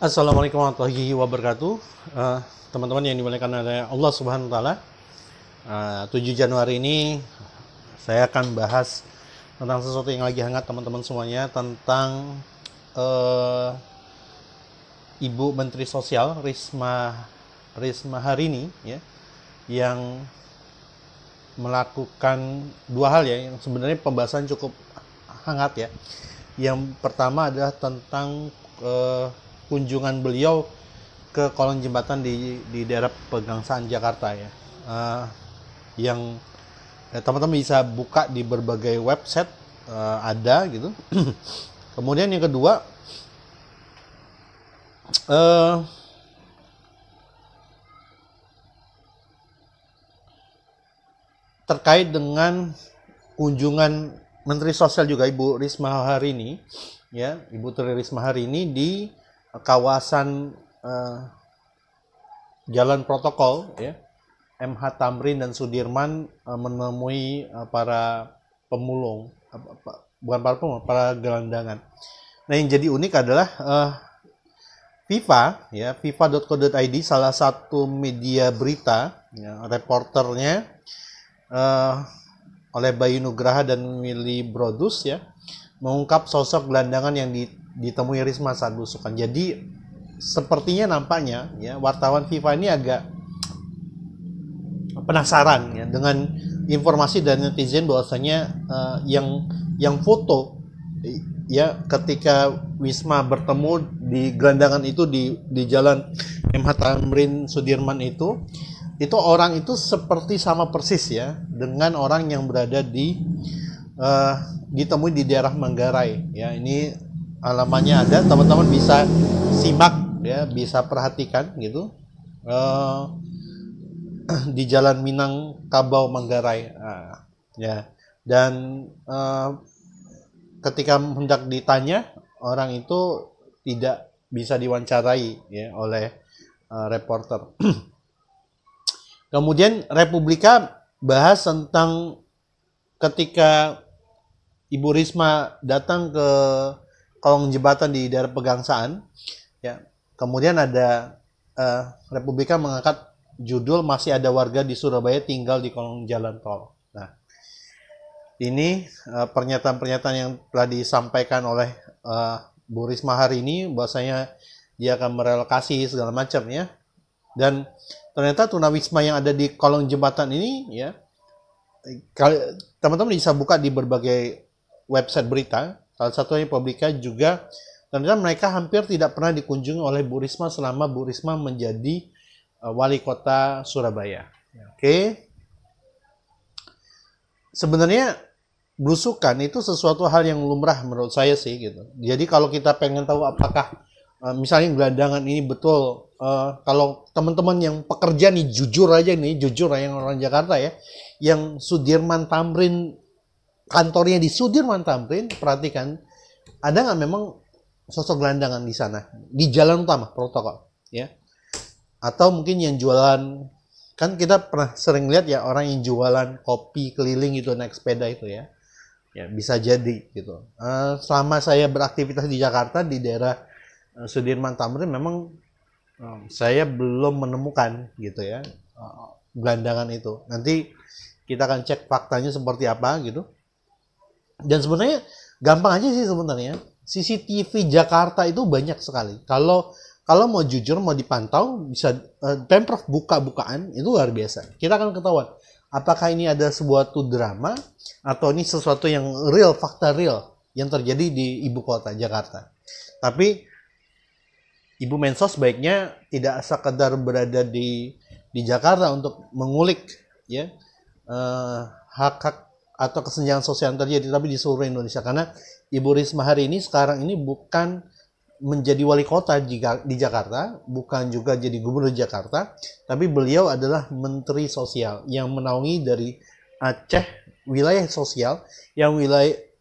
Assalamualaikum warahmatullahi wabarakatuh. Teman-teman yang dimuliakan oleh Allah Subhanahu wa taala. 7 Januari ini saya akan bahas tentang sesuatu yang lagi hangat teman-teman semuanya, tentang Ibu Menteri Sosial Risma Harini ya, yang melakukan dua hal ya, yang sebenarnya pembahasan cukup hangat ya. Yang pertama adalah tentang kunjungan beliau ke kolong jembatan di daerah Pegangsaan Jakarta ya, yang teman-teman bisa buka di berbagai website, ada gitu. Kemudian yang kedua, terkait dengan kunjungan Menteri Sosial juga Ibu Risma Harini ya, Ibu Tri Risma Harini di kawasan Jalan Protokol ya, MH Tamrin dan Sudirman, menemui para pemulung, bukan para pemulung, para gelandangan. Nah, yang jadi unik adalah FIFA ya, FIFA.co.id, salah satu media berita ya, reporternya oleh Bayu Nugraha dan Willy Brodus ya, mengungkap sosok gelandangan yang ditemui Risma saat belusukan. Jadi sepertinya nampaknya ya, wartawan FIFA ini agak penasaran ya dengan informasi dari netizen bahwasanya yang foto ya ketika Wisma bertemu di gelandangan itu di jalan MH Tamrin Sudirman itu orang itu seperti sama persis ya dengan orang yang berada ditemui di daerah Manggarai ya. Ini alamannya ada, teman-teman bisa simak ya, bisa perhatikan gitu, di Jalan Minangkabau Manggarai ya. Dan ketika hendak ditanya, orang itu tidak bisa diwawancarai ya oleh reporter. Kemudian Republika bahas tentang ketika Ibu Risma datang ke kolong jembatan di daerah Pegangsaan ya. Kemudian ada Republika mengangkat judul "Masih ada warga di Surabaya tinggal di kolong jalan tol". Nah, ini pernyataan-pernyataan yang telah disampaikan oleh Bu Risma hari ini, bahwasanya dia akan merelokasi segala macam ya. Dan ternyata tunawisma yang ada di kolong jembatan ini ya, teman-teman bisa buka di berbagai website berita, salah satunya Publika juga. Ternyata mereka hampir tidak pernah dikunjungi oleh Bu Risma selama Bu Risma menjadi wali kota Surabaya. Oke. Sebenarnya belusukan itu sesuatu hal yang lumrah menurut saya sih gitu. Jadi kalau kita pengen tahu apakah misalnya gelandangan ini betul, kalau teman-teman yang pekerja nih, jujur aja yang orang Jakarta ya, yang Sudirman Tamrin, kantornya di Sudirman Tamrin, perhatikan ada nggak memang sosok gelandangan di sana, di jalan utama protokol ya. Atau mungkin yang jualan, kan kita pernah sering lihat ya orang yang jualan kopi keliling itu naik sepeda itu ya, bisa jadi gitu. Selama saya beraktivitas di Jakarta di daerah Sudirman Tamrin, memang saya belum menemukan gitu ya gelandangan itu. Nanti kita akan cek faktanya seperti apa gitu. Dan sebenarnya gampang aja sih sebenarnya. CCTV Jakarta itu banyak sekali. Kalau mau jujur, mau dipantau, bisa Pemprov buka-bukaan, itu luar biasa. Kita akan ketahuan apakah ini ada sebuah drama atau ini sesuatu yang real, fakta real yang terjadi di ibu kota Jakarta. Tapi Ibu Mensos baiknya tidak sekedar berada di Jakarta untuk mengulik ya hak-hak atau kesenjangan sosial yang terjadi, tapi di seluruh Indonesia. Karena Ibu Risma hari ini sekarang ini bukan menjadi wali kota di Jakarta, bukan juga jadi gubernur Jakarta, tapi beliau adalah Menteri Sosial yang menaungi dari Aceh, wilayah sosial yang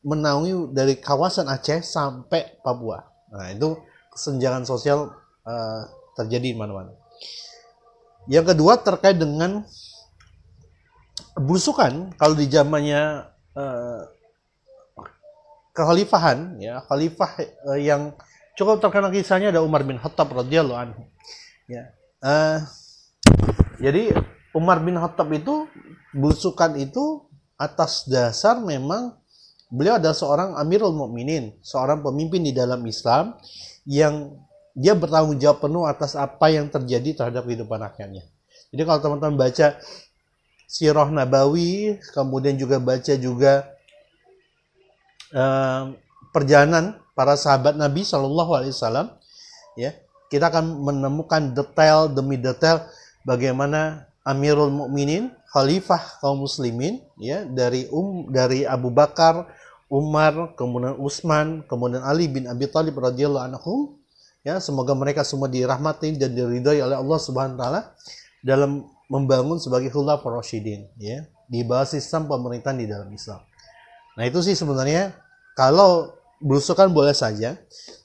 menaungi dari kawasan Aceh sampai Papua. Nah, itu kesenjangan sosial terjadi di mana-mana. Yang kedua terkait dengan belusukan. Kalau di zamannya kekhalifahan, ya, khalifah yang cukup terkenal kisahnya ada Umar bin Khattab radhiyallahu anhu. Ya. Jadi Umar bin Khattab itu belusukan itu atas dasar memang beliau adalah seorang Amirul Mukminin, seorang pemimpin di dalam Islam yang dia bertanggung jawab penuh atas apa yang terjadi terhadap kehidupan rakyatnya. Jadi kalau teman-teman baca Sirah Nabawi, kemudian juga baca juga perjalanan para sahabat Nabi Shallallahu Alaihi Wasallam, ya, kita akan menemukan detail demi detail bagaimana Amirul Mukminin, Khalifah kaum Muslimin, ya, dari Abu Bakar, Umar, kemudian Utsman, kemudian Ali bin Abi Thalib radhiyallahu anhum, ya, semoga mereka semua dirahmati dan diridhai oleh Allah Subhanahu wa taala dalam membangun sebagai Khulafaur Rasyidin, ya, di bawah sistem pemerintahan di dalam Islam. Nah, itu sih sebenarnya kalau belusukan boleh saja,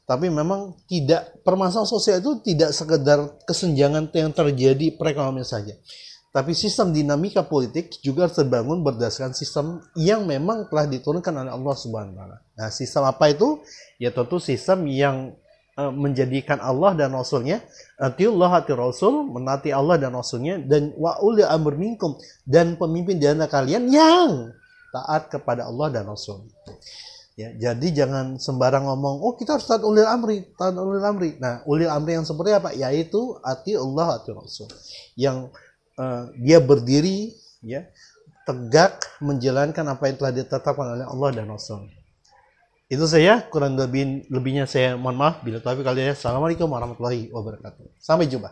tapi memang tidak, permasalahan sosial itu tidak sekedar kesenjangan yang terjadi perekonomian saja. Tapi sistem dinamika politik juga harus terbangun berdasarkan sistem yang memang telah diturunkan oleh Allah Subhanahu wa taala. Nah, sistem apa itu? Ya tentu sistem yang menjadikan Allah dan Rasulnya, atiullah hati Rasul, menaati Allah dan Rasulnya, dan wa uli amr minkum, dan pemimpin di antara kalian yang taat kepada Allah dan Rasul. Ya, jadi jangan sembarang ngomong, oh kita harus taat ulil amri, taat ulil amri. Nah, ulil amri yang seperti apa? Yaitu atiullah hati Rasul, yang dia berdiri, ya, tegak menjalankan apa yang telah ditetapkan oleh Allah dan Rasul. Itu saya, kurang lebihnya saya mohon maaf. Bila taufiq wal hidayah. Assalamualaikum warahmatullahi wabarakatuh. Sampai jumpa.